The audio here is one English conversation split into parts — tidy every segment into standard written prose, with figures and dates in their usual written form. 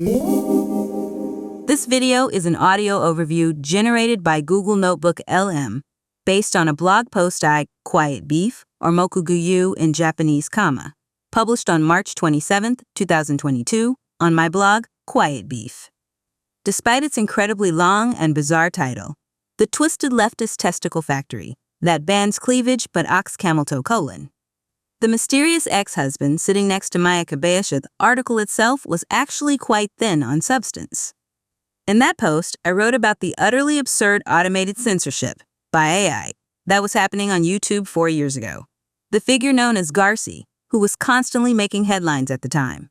This video is an audio overview generated by Google NotebookLM based on a blog post I, Quiet Beef, or Moku-Guyuu in Japanese, published on March 27, 2022, on my blog, Quiet Beef. Despite its incredibly long and bizarre title, The Twisted Leftist Testicle Factory that bans cleavage but OKs Camel Toe : The mysterious ex-husband sitting next to Maya Kobayashi, the article itself was actually quite thin on substance. In that post, I wrote about the utterly absurd automated censorship, by AI, that was happening on YouTube 4 years ago. The figure known as Garcy, who was constantly making headlines at the time,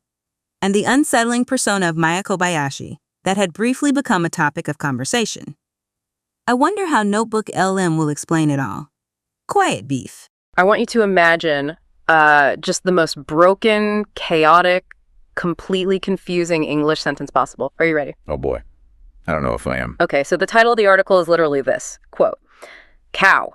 and the unsettling persona of Maya Kobayashi that had briefly become a topic of conversation. I wonder how NotebookLM will explain it all. Quiet Beef. I want you to imagine just the most broken, chaotic, completely confusing English sentence possible. Are you ready? Oh boy. I don't know if I am. Okay, so the title of the article is literally this, quote, "Cow.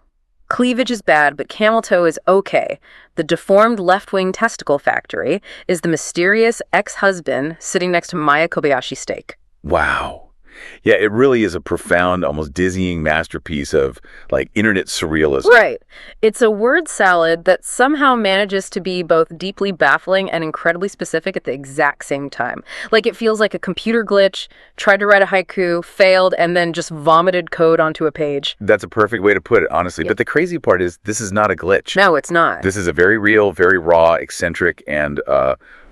Cleavage is bad, but camel toe is okay. The deformed left-wing testicle factory is the mysterious ex-husband sitting next to Maya Kobayashi steak." Wow. Yeah, it really is a profound, almost dizzying masterpiece of, internet surrealism. Right. It's a word salad that somehow manages to be both deeply baffling and incredibly specific at the exact same time. It feels like a computer glitch, tried to write a haiku, failed, and then just vomited code onto a page. That's a perfect way to put it, honestly. Yep. But the crazy part is, this is not a glitch. No, it's not. This is a very real, very raw, eccentric, and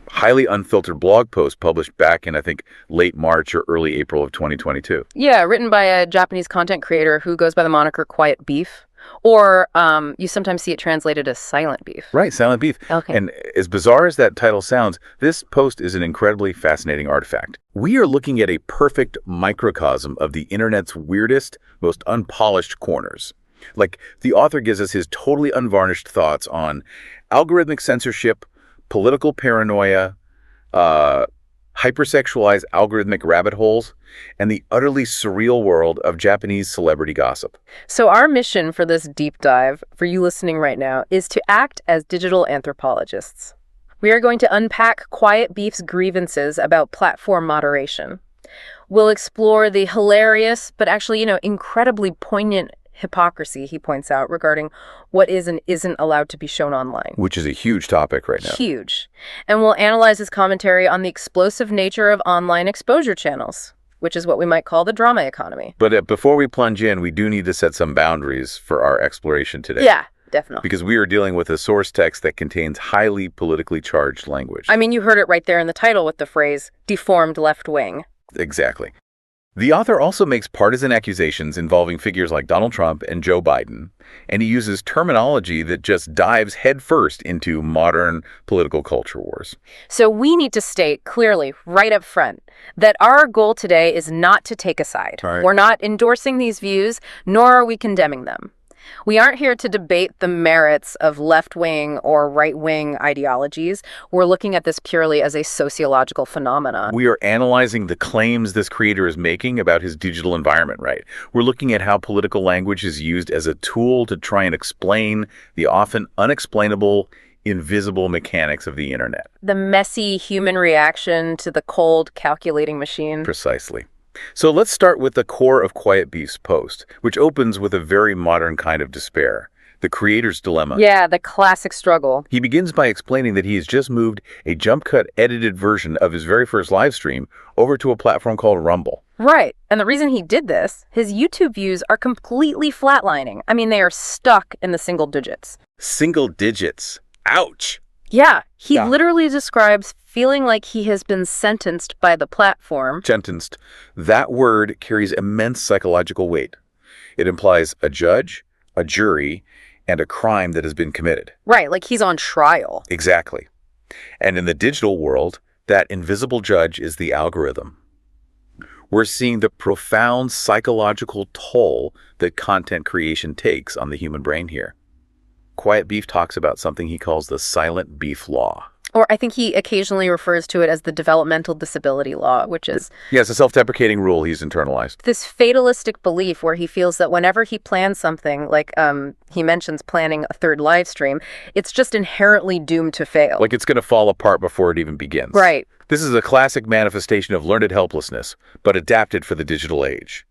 highly unfiltered blog post published back in, I think, late March or early April of 2022. Yeah, written by a Japanese content creator who goes by the moniker Quiet Beef. Or you sometimes see it translated as Silent Beef. Right, Silent Beef. Okay. And as bizarre as that title sounds, this post is an incredibly fascinating artifact. We are looking at a perfect microcosm of the internet's weirdest, most unpolished corners. The author gives us his totally unvarnished thoughts on algorithmic censorship, political paranoia, hypersexualized algorithmic rabbit holes, and the utterly surreal world of Japanese celebrity gossip. So our mission for this deep dive, for you listening right now, is to act as digital anthropologists. We are going to unpack Quiet Beef's grievances about platform moderation. We'll explore the hilarious, but actually, incredibly poignant hypocrisy he points out regarding what is and isn't allowed to be shown online. Which is a huge topic right now. Huge. And we'll analyze his commentary on the explosive nature of online exposure channels, which is what we might call the drama economy. But before we plunge in, we do need to set some boundaries for our exploration today. Yeah, definitely. Because we are dealing with a source text that contains highly politically charged language. I mean, you heard it right there in the title with the phrase, deformed left wing. Exactly. The author also makes partisan accusations involving figures like Donald Trump and Joe Biden, and he uses terminology that just dives headfirst into modern political culture wars. So we need to state clearly, right up front, that our goal today is not to take a side. Right. We're not endorsing these views, nor are we condemning them. We aren't here to debate the merits of left-wing or right-wing ideologies. We're looking at this purely as a sociological phenomenon. We are analyzing the claims this creator is making about his digital environment, right? We're looking at how political language is used as a tool to try and explain the often unexplainable, invisible mechanics of the internet. The messy human reaction to the cold, calculating machine. Precisely. So let's start with the core of Quiet Beef's post, which opens with a very modern kind of despair, the creator's dilemma. Yeah, the classic struggle. He begins by explaining that he has just moved a jump-cut edited version of his very first live stream over to a platform called Rumble. Right. And the reason he did this, his YouTube views are completely flatlining. I mean, they are stuck in the single digits. Single digits. Ouch. Yeah, he literally describes feeling like he has been sentenced by the platform. Sentenced. That word carries immense psychological weight. It implies a judge, a jury, and a crime that has been committed. Right, like he's on trial. Exactly. And in the digital world, that invisible judge is the algorithm. We're seeing the profound psychological toll that content creation takes on the human brain here. Quiet Beef talks about something he calls the silent beef law. Or I think he occasionally refers to it as the developmental disability law, which is Yeah, it's a self-deprecating rule he's internalized. this fatalistic belief where he feels that whenever he plans something, like he mentions planning a third live stream, it's just inherently doomed to fail. Like it's going to fall apart before it even begins. Right. This is a classic manifestation of learned helplessness, but adapted for the digital age.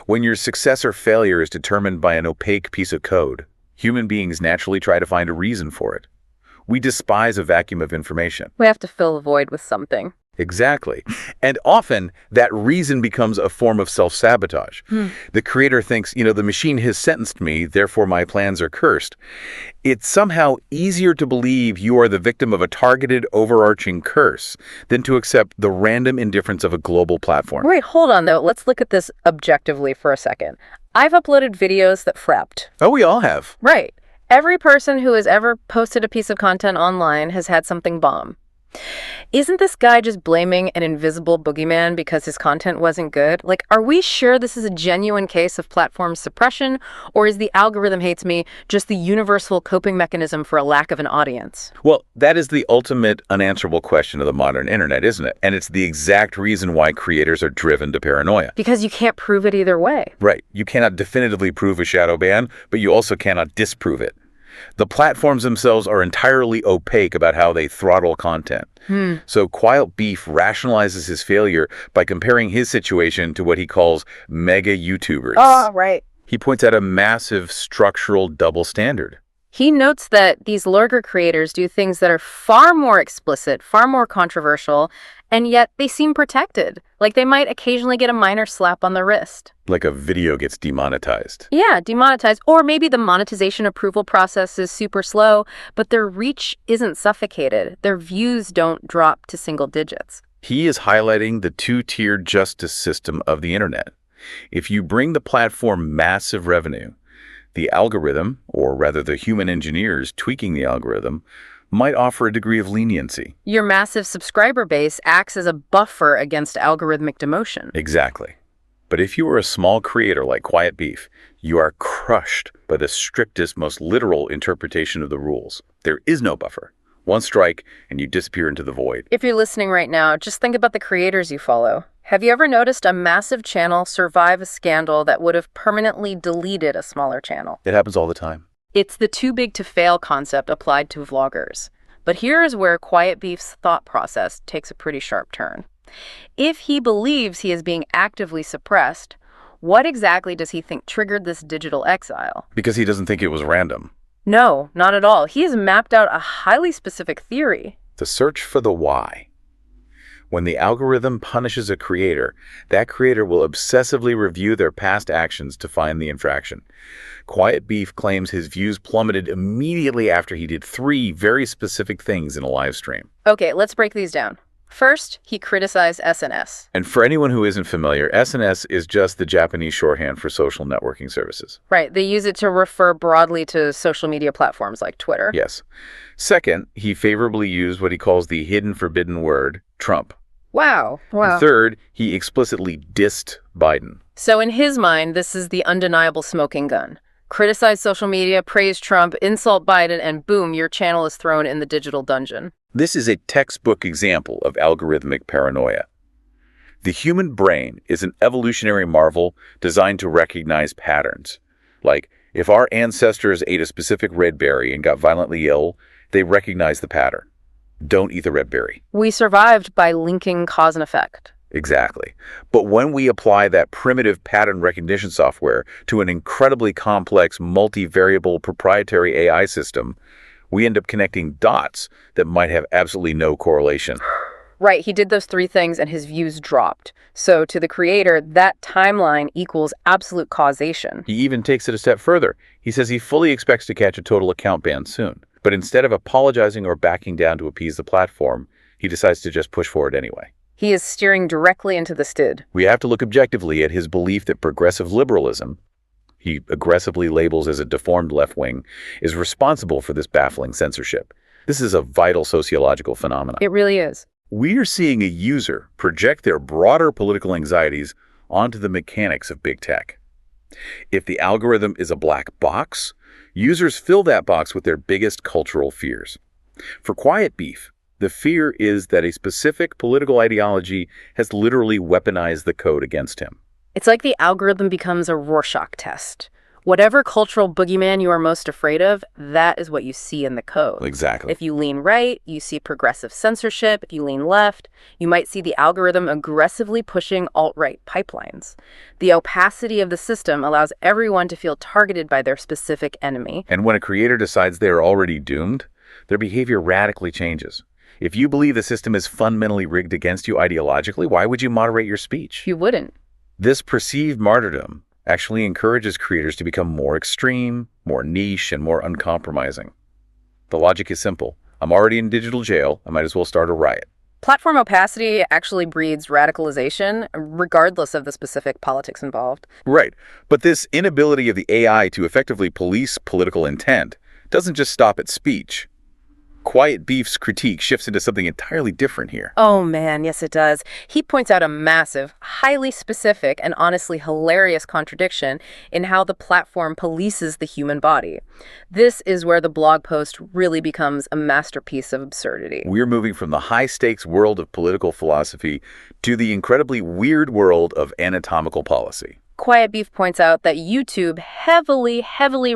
When your success or failure is determined by an opaque piece of code, human beings naturally try to find a reason for it. We despise a vacuum of information. We have to fill the void with something. Exactly. And often, that reason becomes a form of self-sabotage. The creator thinks, the machine has sentenced me, therefore my plans are cursed. It's somehow easier to believe you are the victim of a targeted, overarching curse than to accept the random indifference of a global platform. Wait, hold on, though. Let's look at this objectively for a second. I've uploaded videos that frepped. Oh, we all have. Right. Every person who has ever posted a piece of content online has had something bomb. Isn't this guy just blaming an invisible boogeyman because his content wasn't good? Like, are we sure this is a genuine case of platform suppression, or is the algorithm hates me just the universal coping mechanism for a lack of an audience? Well, that is the ultimate unanswerable question of the modern internet, isn't it? And it's the exact reason why creators are driven to paranoia. Because you can't prove it either way. Right. You cannot definitively prove a shadow ban, but you also cannot disprove it. The platforms themselves are entirely opaque about how they throttle content. So Quiet Beef rationalizes his failure by comparing his situation to what he calls mega YouTubers. Oh, right. He points out a massive structural double standard. He notes that these lurker creators do things that are far more explicit, far more controversial, and yet they seem protected. Like they might occasionally get a minor slap on the wrist. Like a video gets demonetized. Yeah, demonetized. Or maybe the monetization approval process is super slow, but their reach isn't suffocated. Their views don't drop to single digits. He is highlighting the two-tiered justice system of the internet. If you bring the platform massive revenue, the algorithm, or rather the human engineers tweaking the algorithm, might offer a degree of leniency. Your massive subscriber base acts as a buffer against algorithmic demotion. Exactly. But if you are a small creator like Quiet Beef, you are crushed by the strictest, most literal interpretation of the rules. There is no buffer. One strike, and you disappear into the void. If you're listening right now, just think about the creators you follow. Have you ever noticed a massive channel survive a scandal that would have permanently deleted a smaller channel? It happens all the time. It's the too big to fail concept applied to vloggers. But here is where Quiet Beef's thought process takes a pretty sharp turn. If he believes he is being actively suppressed, what exactly does he think triggered this digital exile? Because he doesn't think it was random. No, not at all. He has mapped out a highly specific theory. The search for the why. When the algorithm punishes a creator, that creator will obsessively review their past actions to find the infraction. Quiet Beef claims his views plummeted immediately after he did 3 very specific things in a live stream. Okay, let's break these down. First, he criticized SNS. And for anyone who isn't familiar, SNS is just the Japanese shorthand for social networking services. Right, they use it to refer broadly to social media platforms like Twitter. Yes. Second, he favorably used what he calls the hidden forbidden word, Trump. Wow. And third, he explicitly dissed Biden. So in his mind, this is the undeniable smoking gun. Criticize social media, praise Trump, insult Biden, and boom, your channel is thrown in the digital dungeon. This is a textbook example of algorithmic paranoia. The human brain is an evolutionary marvel designed to recognize patterns. Like, if our ancestors ate a specific red berry and got violently ill, they recognize the pattern. Don't eat the red berry. We survived by linking cause and effect. Exactly. But when we apply that primitive pattern recognition software to an incredibly complex, multivariable proprietary AI system, we end up connecting dots that might have absolutely no correlation. Right, he did those 3 things and his views dropped. So to the creator, that timeline equals absolute causation. He even takes it a step further. He says he fully expects to catch a total account ban soon. But instead of apologizing or backing down to appease the platform, he decides to just push forward anyway. He is steering directly into the stid. We have to look objectively at his belief that progressive liberalism, he aggressively labels as a deformed left wing, is responsible for this baffling censorship. This is a vital sociological phenomenon. It really is. We are seeing a user project their broader political anxieties onto the mechanics of big tech. If the algorithm is a black box, users fill that box with their biggest cultural fears. For Quiet Beef, The fear is that a specific political ideology has literally weaponized the code against him. It's like the algorithm becomes a Rorschach test. Whatever cultural boogeyman you are most afraid of, that is what you see in the code. Exactly. If you lean right, you see progressive censorship. If you lean left, you might see the algorithm aggressively pushing alt-right pipelines. The opacity of the system allows everyone to feel targeted by their specific enemy. And when a creator decides they are already doomed, their behavior radically changes. If you believe the system is fundamentally rigged against you ideologically, why would you moderate your speech? You wouldn't. This perceived martyrdom actually encourages creators to become more extreme, more niche, and more uncompromising. The logic is simple. I'm already in digital jail. I might as well start a riot. Platform opacity actually breeds radicalization, regardless of the specific politics involved. Right. But this inability of the AI to effectively police political intent doesn't just stop at speech. Quiet Beef's critique shifts into something entirely different here. Oh man, yes it does. He points out a massive, highly specific, and honestly hilarious contradiction in how the platform polices the human body. This is where the blog post really becomes a masterpiece of absurdity. We're moving from the high-stakes world of political philosophy to the incredibly weird world of anatomical policy. Quiet Beef points out that YouTube heavily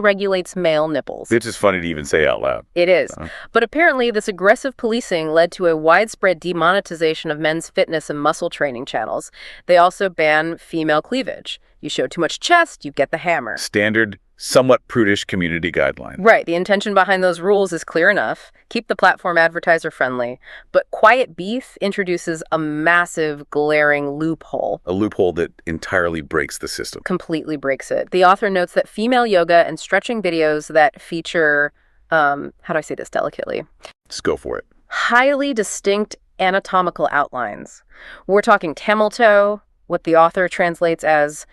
regulates male nipples. It's just funny to even say out loud. It is. But apparently this aggressive policing led to a widespread demonetization of men's fitness and muscle training channels. They also ban female cleavage. You show too much chest, you get the hammer. Standard, somewhat prudish community guideline. Right. The intention behind those rules is clear enough. Keep the platform advertiser friendly. But Quiet Beef introduces a massive, glaring loophole. A loophole that entirely breaks the system. Completely breaks it. The author notes that female yoga and stretching videos that feature, how do I say this delicately? Just go for it. Highly distinct anatomical outlines. We're talking camel toe, what the author translates as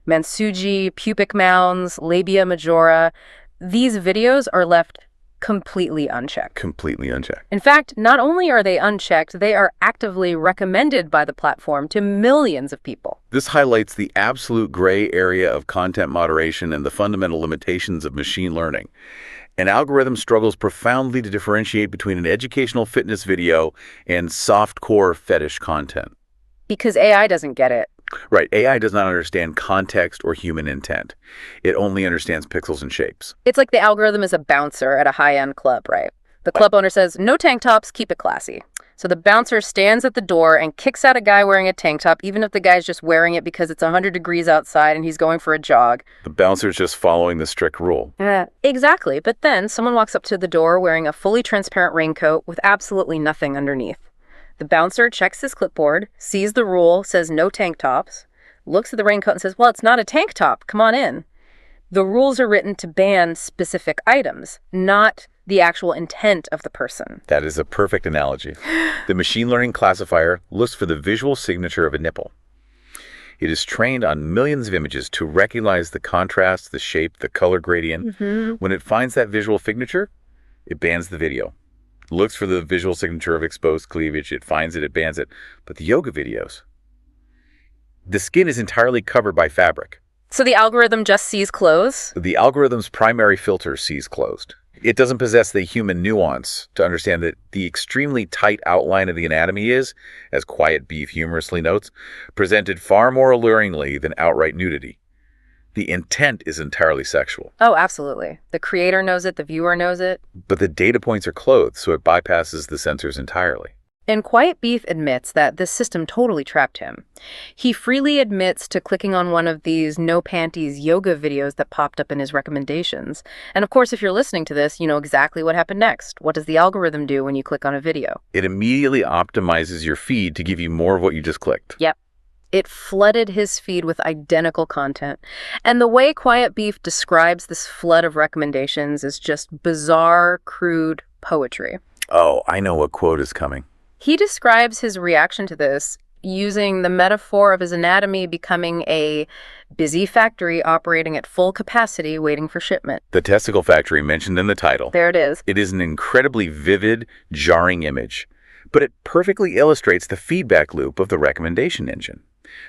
Mansuji, pubic mounds, labia majora. These videos are left completely unchecked. Completely unchecked. In fact, not only are they unchecked, they are actively recommended by the platform to millions of people. This highlights the absolute gray area of content moderation and the fundamental limitations of machine learning. An algorithm struggles profoundly to differentiate between an educational fitness video and softcore fetish content. Because AI doesn't get it. Right. AI does not understand context or human intent. It only understands pixels and shapes. It's like the algorithm is a bouncer at a high-end club, right? The club owner says, no tank tops, keep it classy. So the bouncer stands at the door and kicks out a guy wearing a tank top, even if the guy's just wearing it because it's 100 degrees outside and he's going for a jog. The bouncer's just following the strict rule. Exactly. But then someone walks up to the door wearing a fully transparent raincoat with absolutely nothing underneath. The bouncer checks his clipboard, sees the rule, says no tank tops, looks at the raincoat and says, well, it's not a tank top. Come on in. The rules are written to ban specific items, not the actual intent of the person. That is a perfect analogy. The machine learning classifier looks for the visual signature of a nipple. It is trained on millions of images to recognize the contrast, the shape, the color gradient. When it finds that visual signature, it bans the video. Looks for the visual signature of exposed cleavage, it finds it, it bans it. But the yoga videos, the skin is entirely covered by fabric. So the algorithm just sees clothes? The algorithm's primary filter sees closed. It doesn't possess the human nuance to understand that the extremely tight outline of the anatomy is, as Quiet Beef humorously notes, presented far more alluringly than outright nudity. The intent is entirely sexual. Oh, absolutely. The creator knows it, the viewer knows it. But the data points are clothed, so it bypasses the censors entirely. And Quiet Beef admits that this system totally trapped him. He freely admits to clicking on one of these no panties yoga videos that popped up in his recommendations. And of course, if you're listening to this, you know exactly what happened next. What does the algorithm do when you click on a video? It immediately optimizes your feed to give you more of what you just clicked. Yep. It flooded his feed with identical content. And the way Quiet Beef describes this flood of recommendations is just bizarre, crude poetry. Oh, I know what quote is coming. He describes his reaction to this using the metaphor of his anatomy becoming a busy factory operating at full capacity waiting for shipment. The Testicle factory mentioned in the title. There it is. It is an incredibly vivid, jarring image, but it perfectly illustrates the feedback loop of the recommendation engine.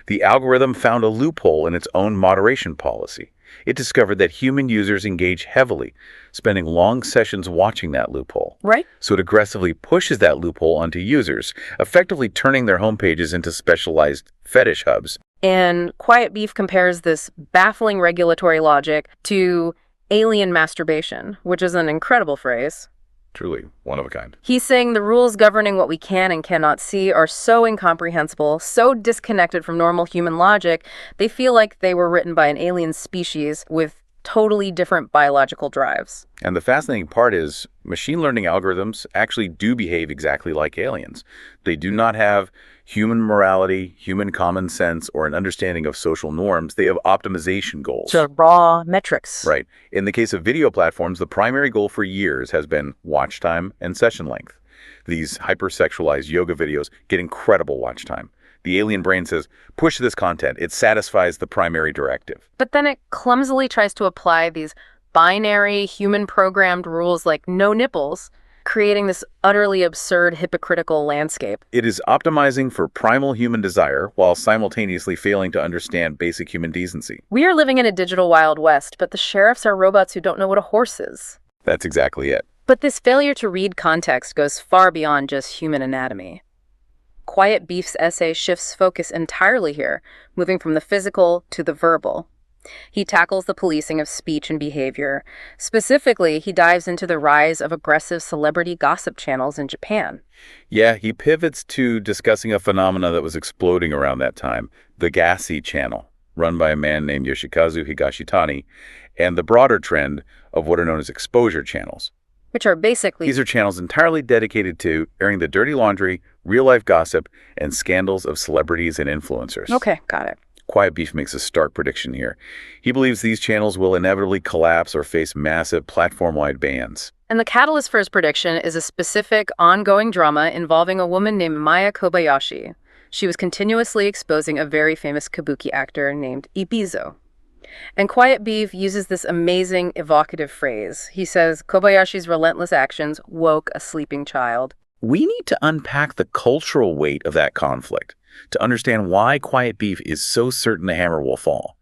The algorithm found a loophole in its own moderation policy. It discovered that human users engage heavily, spending long sessions watching that loophole. Right? So it aggressively pushes that loophole onto users, effectively turning their homepages into specialized fetish hubs. And Quiet Beef compares this baffling regulatory logic to alien masturbation, which is an incredible phrase. Truly one of a kind. He's saying the rules governing what we can and cannot see are so incomprehensible, so disconnected from normal human logic, they feel like they were written by an alien species with totally different biological drives. And the fascinating part is machine learning algorithms actually do behave exactly like aliens. They do not have human morality, human common sense, or an understanding of social norms. They have optimization goals. So raw metrics. Right. In the case of video platforms, the primary goal for years has been watch time and session length. These hypersexualized yoga videos get incredible watch time. The alien brain says, push this content. It satisfies the primary directive. But then it clumsily tries to apply these binary, human-programmed rules like no nipples, creating this utterly absurd, hypocritical landscape. It is optimizing for primal human desire while simultaneously failing to understand basic human decency. We are living in a digital Wild West, but the sheriffs are robots who don't know what a horse is. That's exactly it. But this failure to read context goes far beyond just human anatomy. Quiet Beef's essay shifts focus entirely here, moving from the physical to the verbal. He tackles the policing of speech and behavior. Specifically, he dives into the rise of aggressive celebrity gossip channels in Japan. Yeah, he pivots to discussing a phenomena that was exploding around that time, the Garcy channel, run by a man named Yoshikazu Higashitani, and the broader trend of what are known as exposure channels. Which are basically... These are channels entirely dedicated to airing the dirty laundry, real-life gossip, and scandals of celebrities and influencers. Okay, got it. Quiet Beef makes a stark prediction here. He believes these channels will inevitably collapse or face massive platform-wide bans. And the catalyst for his prediction is a specific, ongoing drama involving a woman named Maya Kobayashi. She was continuously exposing a very famous kabuki actor named Ibizo. And Quiet Beef uses this amazing, evocative phrase. He says, Kobayashi's relentless actions woke a sleeping child. We need to unpack the cultural weight of that conflict to understand why Quiet Beef is so certain the hammer will fall.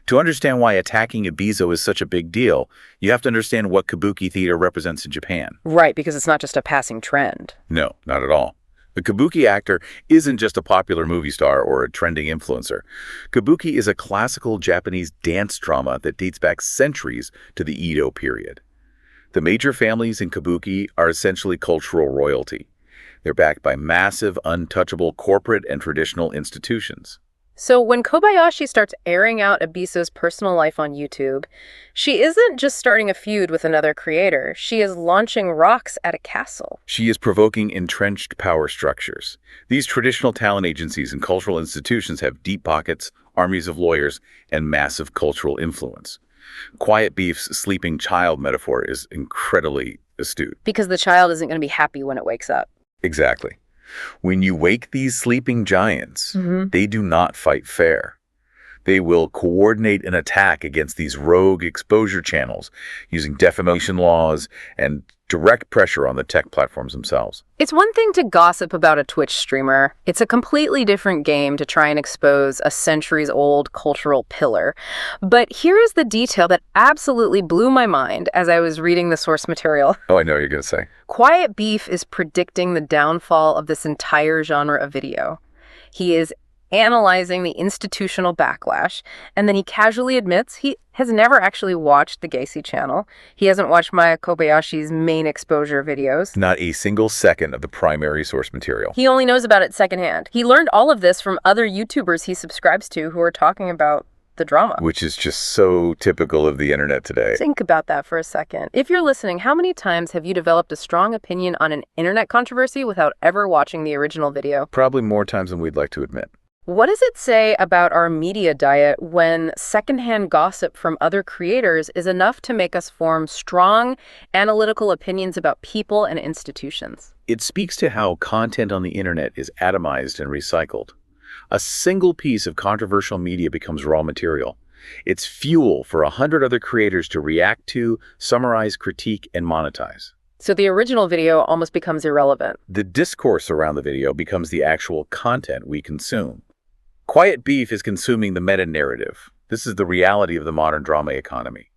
To understand why attacking Ibizo is such a big deal, you have to understand what kabuki theater represents in Japan. Right, because it's not just a passing trend. No, not at all. The kabuki actor isn't just a popular movie star or a trending influencer. Kabuki is a classical Japanese dance drama that dates back centuries to the Edo period. The major families in kabuki are essentially cultural royalty. They're backed by massive, untouchable corporate and traditional institutions. So when Kobayashi starts airing out Ibizo's personal life on YouTube, she isn't just starting a feud with another creator. She is launching rocks at a castle. She is provoking entrenched power structures. These traditional talent agencies and cultural institutions have deep pockets, armies of lawyers, and massive cultural influence. Quiet Beef's sleeping child metaphor is incredibly astute. Because the child isn't going to be happy when it wakes up. Exactly. When you wake these sleeping giants, they do not fight fair. They will coordinate an attack against these rogue exposure channels using defamation laws and direct pressure on the tech platforms themselves. It's one thing to gossip about a Twitch streamer. It's a completely different game to try and expose a centuries-old cultural pillar. But here is the detail that absolutely blew my mind as I was reading the source material. Oh, I know what you're going to say. Quiet Beef is predicting the downfall of this entire genre of video. He is analyzing the institutional backlash, and then he casually admits he has never actually watched the Garcy channel. He hasn't watched Maya Kobayashi's main exposure videos. Not a single second of the primary source material. He only knows about it secondhand. He learned all of this from other YouTubers he subscribes to who are talking about the drama. Which is just so typical of the internet today. Think about that for a second. If you're listening, how many times have you developed a strong opinion on an internet controversy without ever watching the original video? Probably more times than we'd like to admit. What does it say about our media diet when secondhand gossip from other creators is enough to make us form strong, analytical opinions about people and institutions? It speaks to how content on the internet is atomized and recycled. A single piece of controversial media becomes raw material. It's fuel for 100 other creators to react to, summarize, critique, and monetize. So the original video almost becomes irrelevant. The discourse around the video becomes the actual content we consume. Quiet Beef is consuming the meta-narrative, This is the reality of the modern drama economy.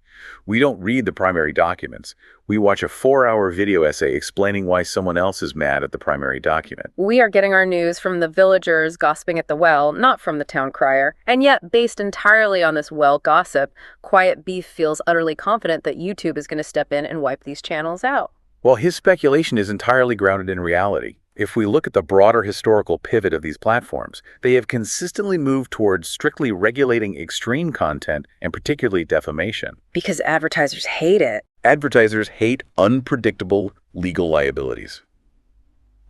We don't read the primary documents. We watch a 4-hour video essay explaining why someone else is mad at the primary document. We are getting our news from the villagers gossiping at the well, not from the town crier. And yet, based entirely on this well gossip, Quiet Beef feels utterly confident that YouTube is going to step in and wipe these channels out. Well, his speculation is entirely grounded in reality. If we look at the broader historical pivot of these platforms, they have consistently moved towards strictly regulating extreme content and particularly defamation. Because advertisers hate it. Advertisers hate unpredictable legal liabilities.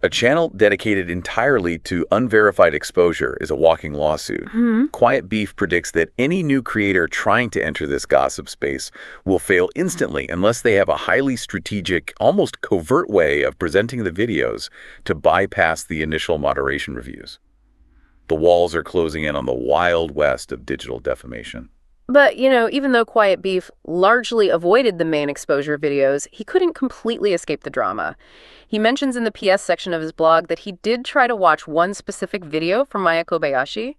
A channel dedicated entirely to unverified exposure is a walking lawsuit. Quiet Beef predicts that any new creator trying to enter this gossip space will fail instantly unless they have a highly strategic, almost covert way of presenting the videos to bypass the initial moderation reviews. The walls are closing in on the wild west of digital defamation. But, even though Quiet Beef largely avoided the main exposure videos, he couldn't completely escape the drama. He mentions in the PS section of his blog that he did try to watch one specific video from Maya Kobayashi,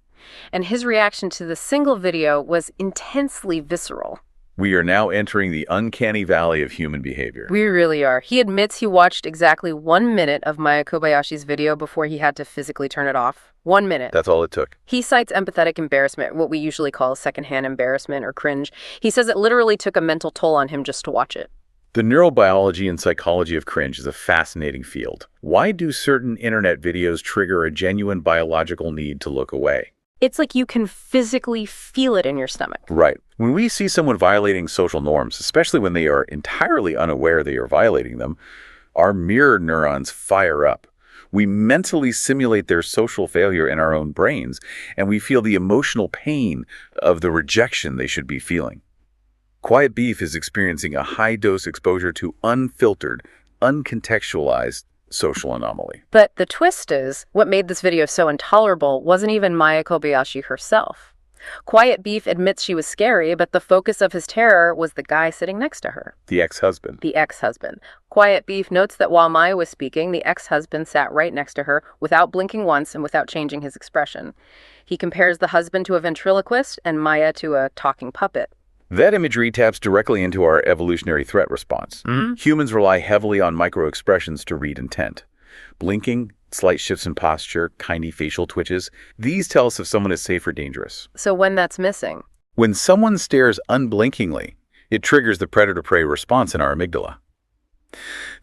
and his reaction to the single video was intensely visceral. We are now entering the uncanny valley of human behavior. We really are. He admits he watched exactly 1 minute of Maya Kobayashi's video before he had to physically turn it off. 1 minute. That's all it took. He cites empathetic embarrassment, what we usually call secondhand embarrassment or cringe. He says it literally took a mental toll on him just to watch it. The neurobiology and psychology of cringe is a fascinating field. Why do certain internet videos trigger a genuine biological need to look away? It's like you can physically feel it in your stomach. Right. When we see someone violating social norms, especially when they are entirely unaware they are violating them, our mirror neurons fire up. We mentally simulate their social failure in our own brains, and we feel the emotional pain of the rejection they should be feeling. Quiet Beef is experiencing a high-dose exposure to unfiltered, uncontextualized social anomaly. But the twist is, what made this video so intolerable wasn't even Maya Kobayashi herself. Quiet Beef admits she was scary, but the focus of his terror was the guy sitting next to her. The ex-husband. The ex-husband. Quiet Beef notes that while Maya was speaking, the ex-husband sat right next to her without blinking once and without changing his expression. He compares the husband to a ventriloquist and Maya to a talking puppet. That imagery taps directly into our evolutionary threat response. Humans rely heavily on micro-expressions to read intent. Blinking, slight shifts in posture, tiny facial twitches, these tell us if someone is safe or dangerous. So when that's missing? When someone stares unblinkingly, it triggers the predator-prey response in our amygdala.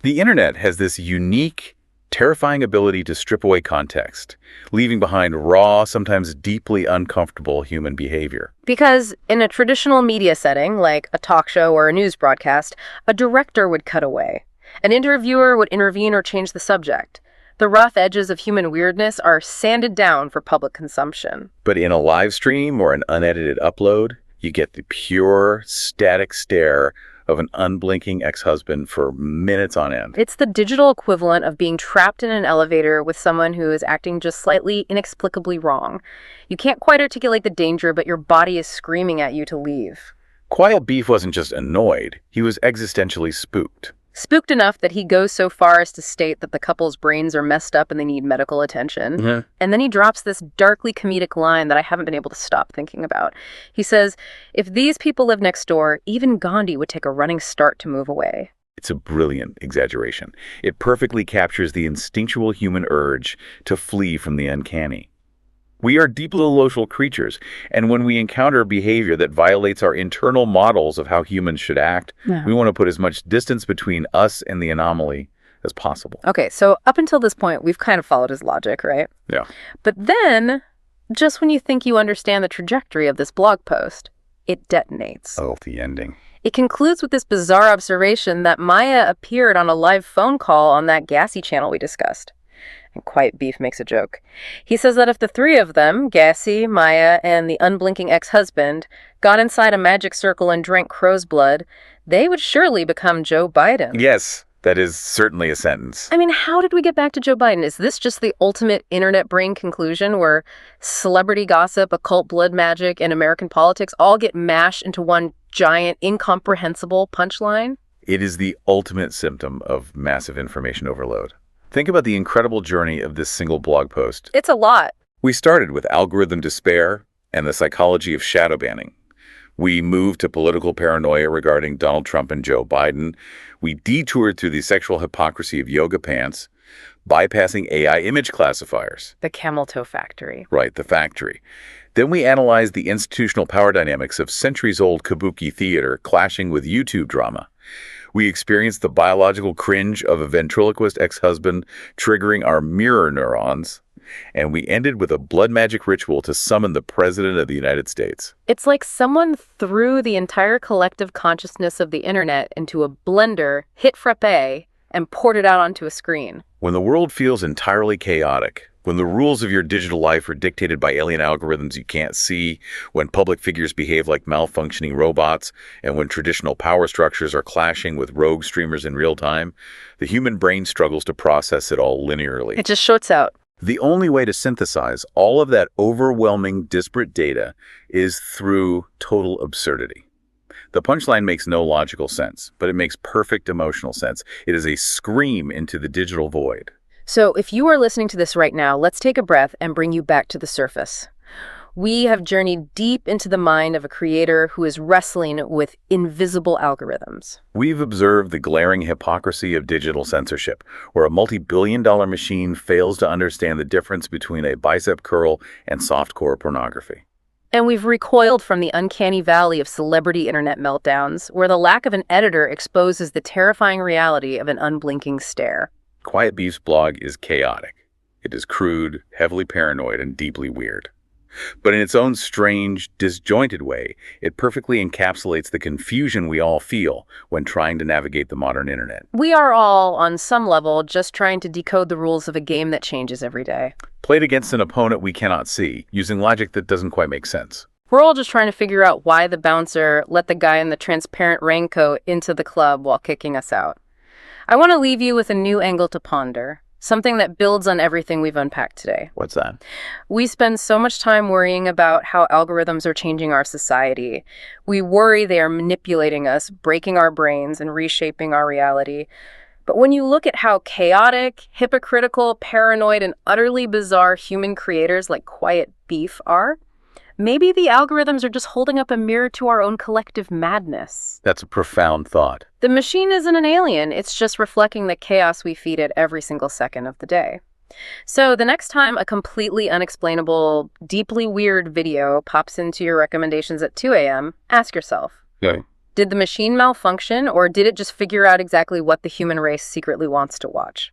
The internet has this unique, terrifying ability to strip away context, leaving behind raw, sometimes deeply uncomfortable human behavior. Because in a traditional media setting, like a talk show or a news broadcast, a director would cut away. An interviewer would intervene or change the subject. The rough edges of human weirdness are sanded down for public consumption. But in a live stream or an unedited upload, you get the pure, static stare of an unblinking ex-husband for minutes on end. It's the digital equivalent of being trapped in an elevator with someone who is acting just slightly inexplicably wrong. You can't quite articulate the danger, but your body is screaming at you to leave. Quiet Beef wasn't just annoyed, he was existentially spooked. Spooked enough that he goes so far as to state that the couple's brains are messed up and they need medical attention. And then he drops this darkly comedic line that I haven't been able to stop thinking about. He says, if these people live next door, even Gandhi would take a running start to move away. It's a brilliant exaggeration. It perfectly captures the instinctual human urge to flee from the uncanny. We are deeply social creatures, and when we encounter behavior that violates our internal models of how humans should act, we want to put as much distance between us and the anomaly as possible. Okay, so up until this point, we've kind of followed his logic, right? Yeah. But then, just when you think you understand the trajectory of this blog post, it detonates. Oh, the ending. It concludes with this bizarre observation that Maya appeared on a live phone call on that Garcy channel we discussed. And Quiet Beef makes a joke. He says that if the three of them, Garcy, Maya, and the unblinking ex-husband, got inside a magic circle and drank crow's blood, they would surely become Joe Biden. Yes, that is certainly a sentence. I mean, how did we get back to Joe Biden? Is this just the ultimate internet brain conclusion where celebrity gossip, occult blood magic, and American politics all get mashed into one giant, incomprehensible punchline? It is the ultimate symptom of massive information overload. Think about the incredible journey of this single blog post. It's a lot. We started with algorithm despair and the psychology of shadow banning. We moved to political paranoia regarding Donald Trump and Joe Biden. We detoured through the sexual hypocrisy of yoga pants, bypassing AI image classifiers. The Camel Toe Factory. Right, the factory. Then we analyzed the institutional power dynamics of centuries-old kabuki theater clashing with YouTube drama. We experienced the biological cringe of a ventriloquist ex-husband triggering our mirror neurons. And we ended with a blood magic ritual to summon the President of the United States. It's like someone threw the entire collective consciousness of the internet into a blender, hit frappe, and poured it out onto a screen. When the world feels entirely chaotic, when the rules of your digital life are dictated by alien algorithms you can't see, when public figures behave like malfunctioning robots, and when traditional power structures are clashing with rogue streamers in real time, the human brain struggles to process it all linearly. It just shorts out. The only way to synthesize all of that overwhelming, disparate data is through total absurdity. The punchline makes no logical sense, but it makes perfect emotional sense. It is a scream into the digital void. So if you are listening to this right now, let's take a breath and bring you back to the surface. We have journeyed deep into the mind of a creator who is wrestling with invisible algorithms. We've observed the glaring hypocrisy of digital censorship, where a multi-billion-dollar machine fails to understand the difference between a bicep curl and softcore pornography. And we've recoiled from the uncanny valley of celebrity internet meltdowns, where the lack of an editor exposes the terrifying reality of an unblinking stare. Quiet Beef's blog is chaotic. It is crude, heavily paranoid, and deeply weird. But in its own strange, disjointed way, it perfectly encapsulates the confusion we all feel when trying to navigate the modern internet. We are all, on some level, just trying to decode the rules of a game that changes every day. Played against an opponent we cannot see, using logic that doesn't quite make sense. We're all just trying to figure out why the bouncer let the guy in the transparent raincoat into the club while kicking us out. I want to leave you with a new angle to ponder. Something that builds on everything we've unpacked today. What's that? We spend so much time worrying about how algorithms are changing our society. We worry they are manipulating us, breaking our brains, and reshaping our reality. But when you look at how chaotic, hypocritical, paranoid, and utterly bizarre human creators like Quiet Beef are, maybe the algorithms are just holding up a mirror to our own collective madness. That's a profound thought. The machine isn't an alien, it's just reflecting the chaos we feed it every single second of the day. So the next time a completely unexplainable, deeply weird video pops into your recommendations at 2 a.m., ask yourself, Okay. Did the machine malfunction, or did it just figure out exactly what the human race secretly wants to watch?